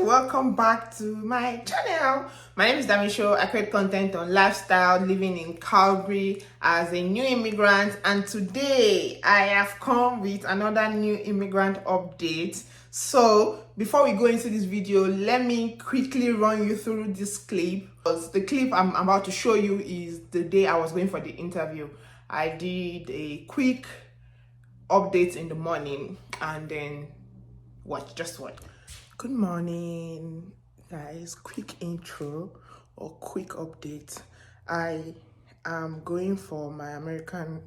welcome back to my channel. My name is Damisho. I create content on lifestyle, living in Calgary as a new immigrant, and today I have come with another new immigrant update. So before we go into this video, let me quickly run you through this clip. The clip I'm about to show you is the day I was going for the interview. I did a quick update in the morning and then watch. Good morning, guys. Quick intro or quick update. I am going for my American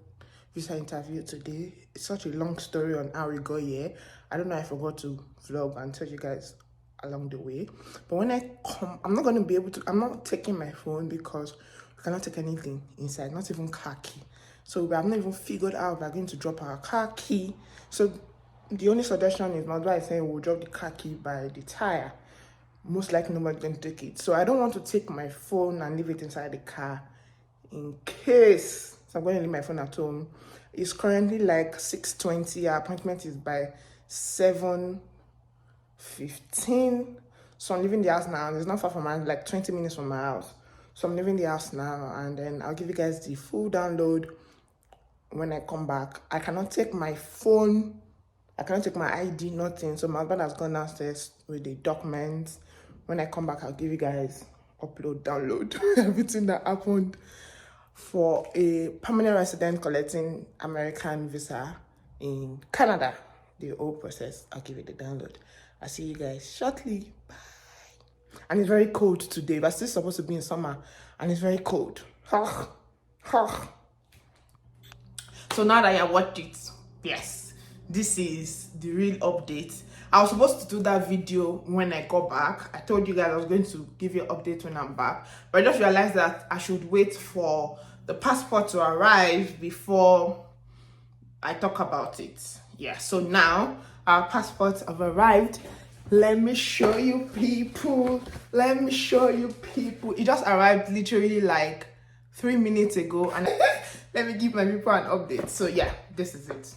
visa interview today. It's such a long story on how we got here. I don't know, I forgot to vlog and tell you guys along the way. But when I come, I'm not going to be able to, I'm not taking my phone because we cannot take anything inside, not even car key. So we have not even figured out we're going to drop our car key. So the only suggestion is my advice saying we'll drop the car key by the tire. Most likely nobody's going to take it. So I don't want to take my phone and leave it inside the car in case. So I'm going to leave my phone at home. It's currently like 6:20. Our appointment is by 7:15. So I'm leaving the house now. It's not far from my house, like 20 minutes from my house. So I'm leaving the house now, and then I'll give you guys the full download when I come back. I cannot take my phone. I cannot take my ID, nothing. So my husband has gone downstairs with the documents. When I come back, I'll give you guys upload, download, everything that happened for a permanent resident collecting American visa in Canada. The whole process, I'll give you the download. I'll see you guys shortly. Bye. And it's very cold today. But still supposed to be in summer, and it's very cold. So now that I watched it, yes, this is the real update. I was supposed to do that video when I got back. I told you guys I was going to give you an update when I'm back, but I just realized that I should wait for the passport to arrive before I talk about it. Yeah, so now our passports have arrived. Let me show you people. It just arrived literally like 3 minutes ago, and let me give my people an update. So yeah, this is it.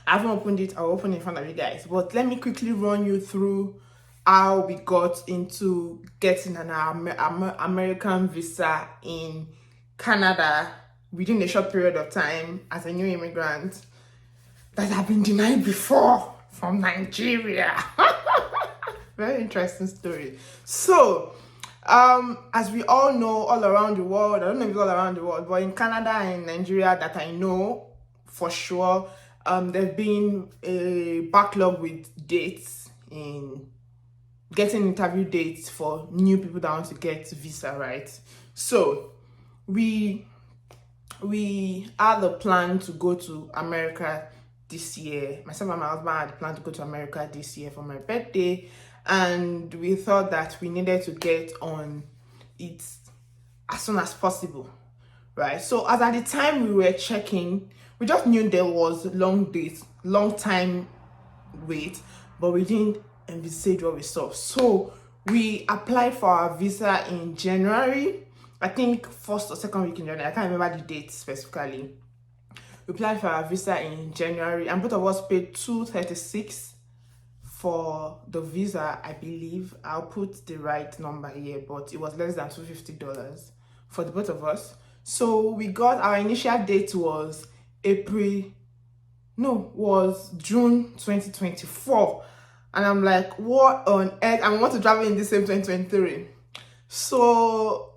I haven't opened it. I'll open it in front of you guys, but let me quickly run you through how we got into getting an American visa in Canada within a short period of time as a new immigrant that have been denied before from Nigeria. Very interesting story. So as we all know, all around the world, I don't know if it's all around the world, but in Canada and Nigeria that I know for sure, there's been a backlog with dates in getting interview dates for new people that want to get visa, right? So we had the plan to go to America this year. Myself and my husband had the plan to go to America this year for my birthday, and we thought that we needed to get on it as soon as possible, right? So as at the time we were checking, we just knew there was long time wait, but we didn't envisage what we saw. So we applied for our visa in January. I think first or second week in January. I can't remember the date specifically. We applied for our visa in January, and both of us paid $236 for the visa, I believe. I'll put the right number here, but it was less than $250 for the both of us. So we got, our initial date was June 2024. And I'm like, what on earth? I want to travel in the same 2023. So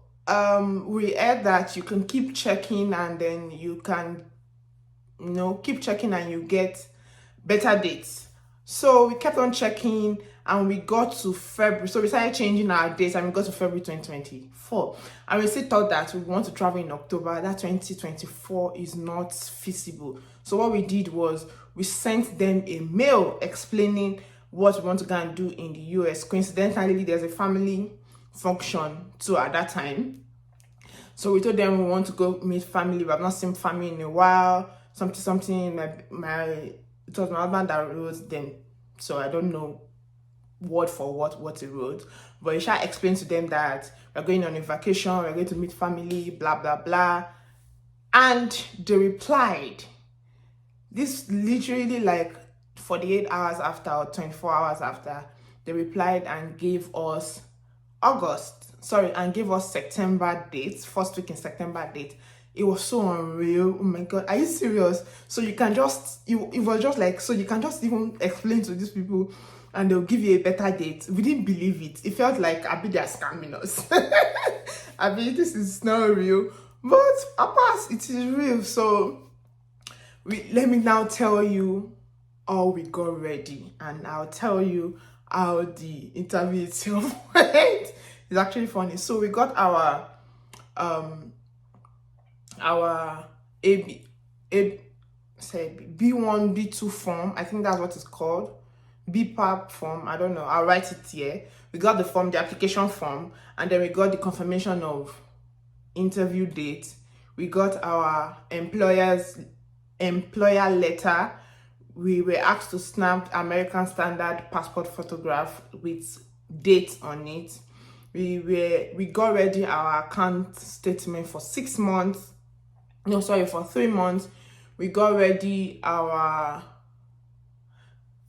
we heard that you can keep checking, and then you can, keep checking and you get better dates. So we kept on checking, and we got to February. So we started changing our dates, and we got to February 2024. And we still thought that we want to travel in October. That 2024 is not feasible. So what we did was we sent them a mail explaining what we want to go and do in the US. Coincidentally, there's a family function too at that time. So we told them we want to go meet family. We have not seen family in a while. Something. It was my husband that wrote them, so I don't know word for what he wrote. But Isha explained to them that we're going on a vacation, we're going to meet family, blah blah blah. And they replied, this literally like 48 hours after or 24 hours after, they replied and gave us September dates, first week in September date. It was so unreal. Oh my god, are you serious? So you can just, it was just like, so you can just even explain to these people and they'll give you a better date. We didn't believe it. It felt like I be they're scamming us. I mean, this is not real, but apart, it is real. So let me now tell you how we got ready, and I'll tell you how the interview itself went. It's actually funny. So we got our B1, B2 form. I think that's what it's called. BPAP form. I don't know. I'll write it here. We got the form, the application form, and then we got the confirmation of interview date. We got our employer letter. We were asked to snap American standard passport photograph with date on it. We got ready our account statement for 6 months. No, sorry, for 3 months. We got ready our,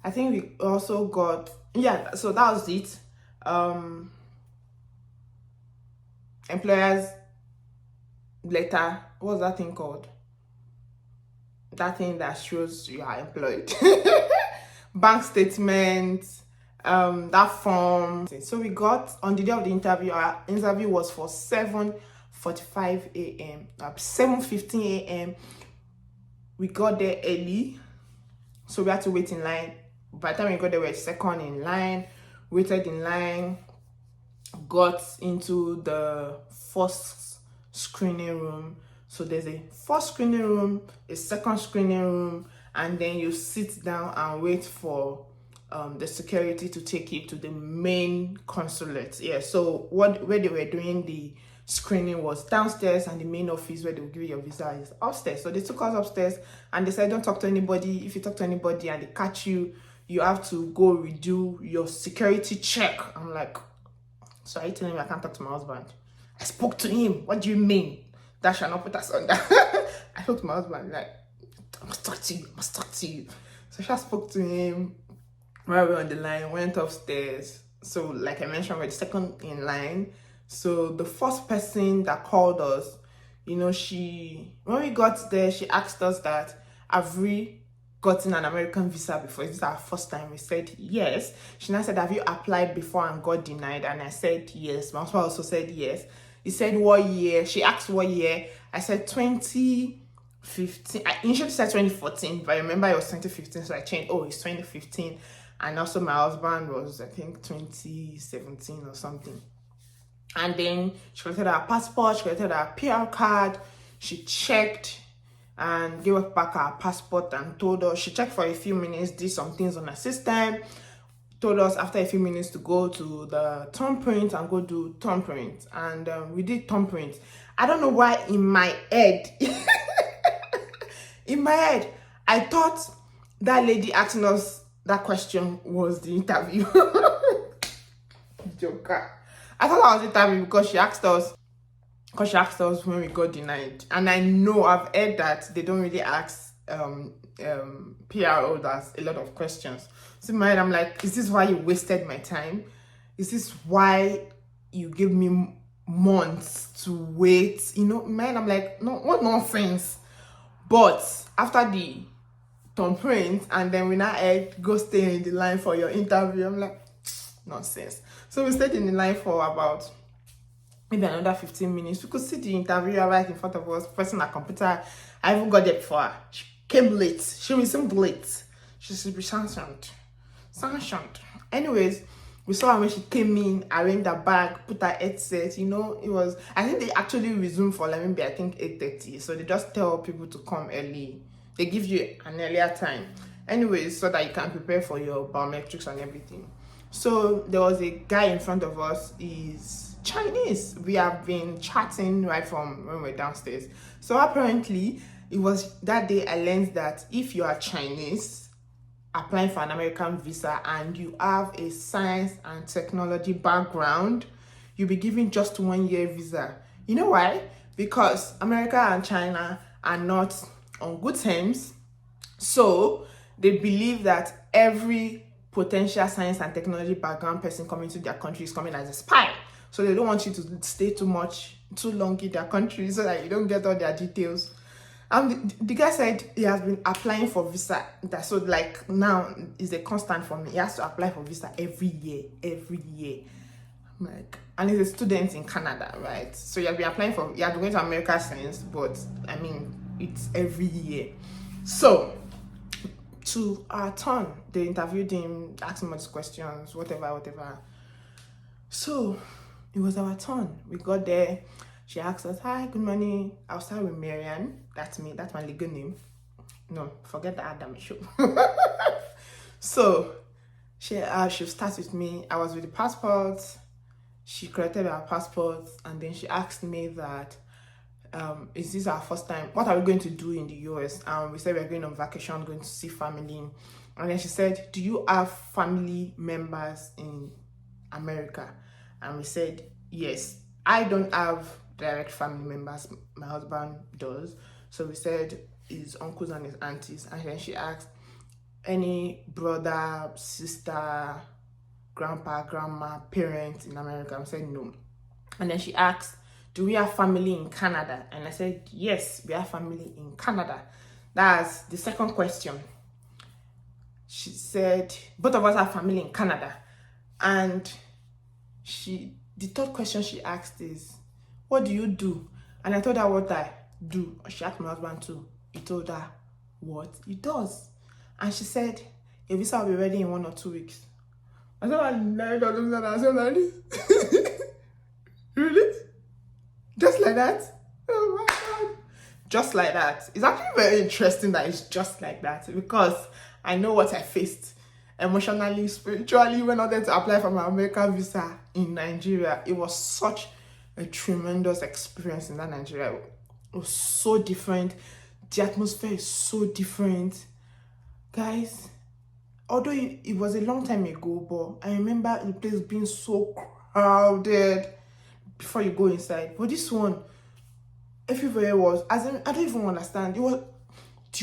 I think we also got, yeah, so that was it. Employer's letter. What's that thing called? That thing that shows you are employed. Bank statement, that form. So we got, on the day of the interview, our interview was for 7:45 a.m. 7:15 a.m. We got there early, so we had to wait in line. By the time we got there, we were second in line, waited in line, got into the first screening room. So there's a first screening room, a second screening room, and then you sit down and wait for the security to take you to the main consulate. Yeah, so where they were doing the screening was downstairs, and the main office where they will give you your visa is upstairs. So they took us upstairs and they said, don't talk to anybody. If you talk to anybody and they catch you, you have to go redo your security check. I'm like, so are you telling me I can't talk to my husband? I spoke to him. What do you mean? That shall not put us under. I told my husband, like, I must talk to you. So she spoke to him while we were on the line, went upstairs. So like I mentioned, we're the second in line. So the first person that called us, you know, when we got there, she asked us that, have we gotten an American visa before? Is this our first time? We said yes. She now said, have you applied before and got denied? And I said yes. My husband also said yes. He said what year? She asked what year. I said 2015. I initially said 2014, but I remember it was 2015, so I changed. Oh, it's 2015. And also my husband was, I think, 2017 or something. And then she collected our passport, she collected our PR card, she checked and gave us back our passport and told us, she checked for a few minutes, did some things on her system, told us after a few minutes to go to the thumbprint and go do thumbprint. And we did thumbprint. I don't know why in my head, I thought that lady asking us that question was the interview. Joker. I thought that was the interview because she asked us when we got denied. And I know I've heard that they don't really ask PR holders a lot of questions. So in my head, I'm like, is this why you wasted my time? Is this why you gave me months to wait? You know, in my head, I'm like, no, what nonsense. But after the thumbprint, and then we now had go stay in the line for your interview, I'm like, nonsense. So we stayed in the line for about maybe another 15 minutes. We could see the interviewer right in front of us, pressing her computer. I even got there before her. She came late. She resumed late. She should be sanctioned. Anyways, we saw her when she came in, arranged her bag, put her headset. You know, it was, I think they actually resumed for like maybe I think 8:30. So they just tell people to come early. They give you an earlier time. Anyways, so that you can prepare for your biometrics and everything. So there was a guy in front of us. He's Chinese. We have been chatting right from when we were downstairs. So apparently, it was that day I learned that if you are Chinese applying for an American visa and you have a science and technology background, you'll be given just 1 year visa. You know why? Because America and China are not on good terms. So they believe that every potential science and technology background person coming to their country is coming as a spy. So they don't want you to stay too long in their country so that you don't get all their details. And the guy said he has been applying for visa. So like now is a constant for me. He has to apply for visa every year. I'm like, and he's a student in Canada, right? So you have been applying for, you have been going to America since, but I mean, it's every year. So to our turn, they interviewed him, asked him all these questions, whatever. So it was our turn. We got there. She asked us, "Hi, good morning. I'll start with Marianne." That's me. That's my legal name. No, forget the Adam show. So she starts with me. I was with the passport. She corrected our passport, and then she asked me that, is this our first time? What are we going to do in the US? We said we're going on vacation, going to see family. And then she said, "Do you have family members in America?" And we said, "Yes." I don't have direct family members. My husband does. So we said his uncles and his aunties. And then she asked, "Any brother, sister, grandpa, grandma, parents in America?" I said no. And then she asked, "Do we have family in Canada?" And I said, "Yes, we have family in Canada." That's the second question. She said, "Both of us have family in Canada." And the third question she asked is, "What do you do?" And I told her what I do. She asked my husband too. He told her what he does. And she said, "Your visa will be ready in 1 or 2 weeks." I said, I said, "Really? Just like that?" Oh my God. Just like that. It's actually very interesting that it's just like that, because I know what I faced emotionally, spiritually, when I wanted to apply for my American visa in Nigeria. It was such a tremendous experience in that Nigeria. It was so different. The atmosphere is so different. Guys, although it was a long time ago, but I remember the place being so crowded before you go inside. But this one, everywhere was, as in, I don't even understand. The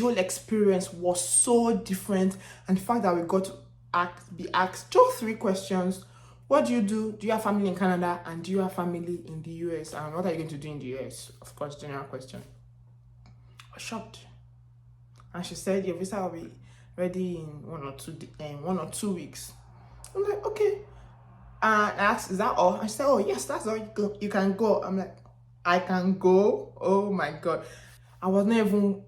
whole experience was so different. And the fact that we got to be asked just 3 questions. What do you do? Do you have family in Canada? And do you have family in the US? And what are you going to do in the US? Of course, general question. I was shocked. And she said, "Your visa will be ready in 1 or 2 weeks." I'm like, "Okay." And I asked, "Is that all?" And she said, "Oh, yes, that's all. You can go." I'm like, "I can go?" Oh my God. I was not even,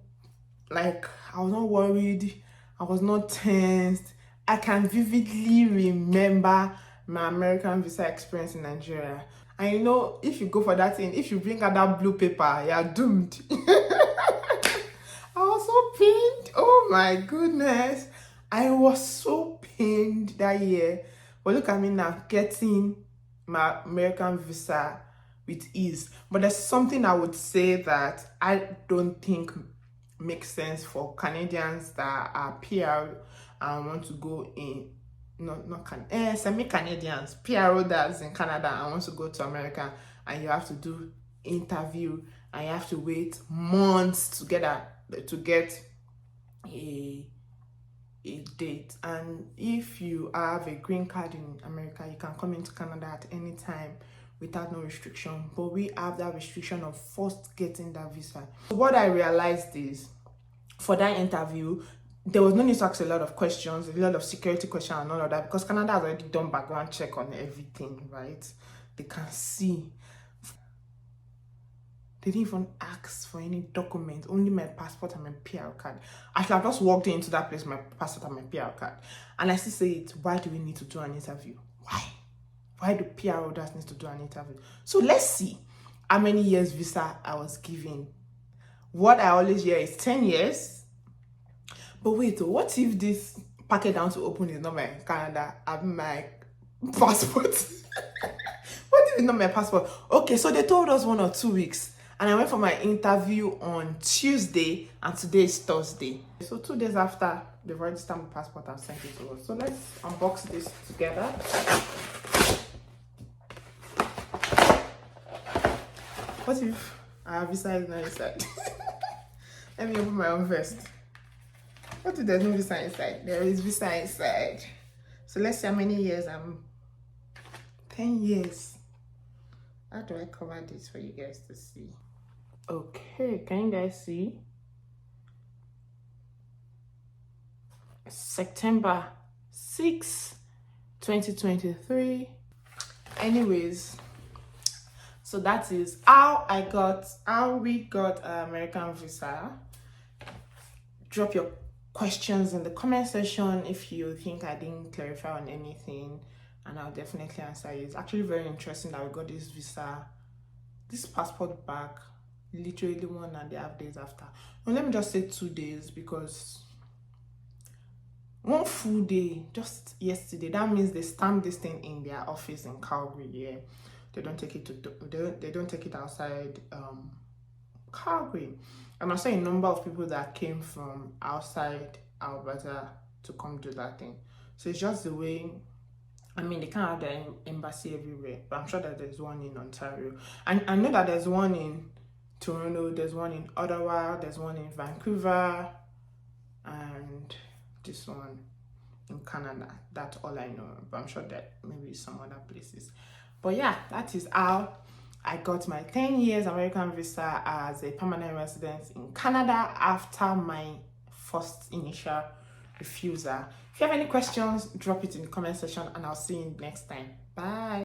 like, I was not worried. I was not tensed. I can vividly remember my American visa experience in Nigeria. And you know, if you go for that thing, if you bring out that blue paper, you're doomed. I was so pained. Oh my goodness. I was so pained that year. But look at me now, getting my American visa with ease. But there's something I would say that I don't think makes sense for Canadians that are PR and want to go in, semi-Canadians, PRO that's in Canada and wants to go to America, and you have to do interview and you have to wait months to get a date. And if you have a green card in America, you can come into Canada at any time without no restriction. But we have that restriction of first getting that visa. So what I realized is, for that interview, there was no need to ask a lot of questions, a lot of security questions and all of that, because Canada has already done background check on everything, right? They can see. They didn't even ask for any document, only my passport and my PR card. I should have just walked into that place, my passport and my PR card. And I still say it, why do we need to do an interview? Why? Why do PR holders need to do an interview? So let's see how many years visa I was given. What I always hear is 10 years. But wait, what if this packet down to open is not my Canada, my passport? What if it's not my passport? Okay, so they told us 1 or 2 weeks. And I went for my interview on Tuesday, and today is Thursday. So 2 days after, they've already stamped the passport and sent it to us. So let's unbox this together. What if our visa is not inside? Let me open my own first. What if there's no visa inside? There is visa inside. So let's see how many years 10 years. How do I cover this for you guys to see? Okay, can you guys see? September 6, 2023. Anyways, so that is how we got an American visa. Drop your questions in the comment section if you think I didn't clarify on anything, and I'll definitely answer you. It's actually very interesting that we got this visa, this passport back literally 1.5 days after. Well, let me just say 2 days, because one full day just yesterday. That means they stamped this thing in their office in Calgary. Yeah, they don't take it they don't take it outside Calgary. And I saw a number of people that came from outside Alberta to come do that thing. So it's just the way. I mean, they can't have their embassy everywhere, but I'm sure that there's one in Ontario. And I know that there's one in Toronto, there's one in Ottawa, there's one in Vancouver, and this one in Canada. That's all I know, but I'm sure that maybe some other places. But yeah, that is how I got my 10 years American visa as a permanent resident in Canada after my first initial refusal. If you have any questions, drop it in the comment section, and I'll see you next time. Bye.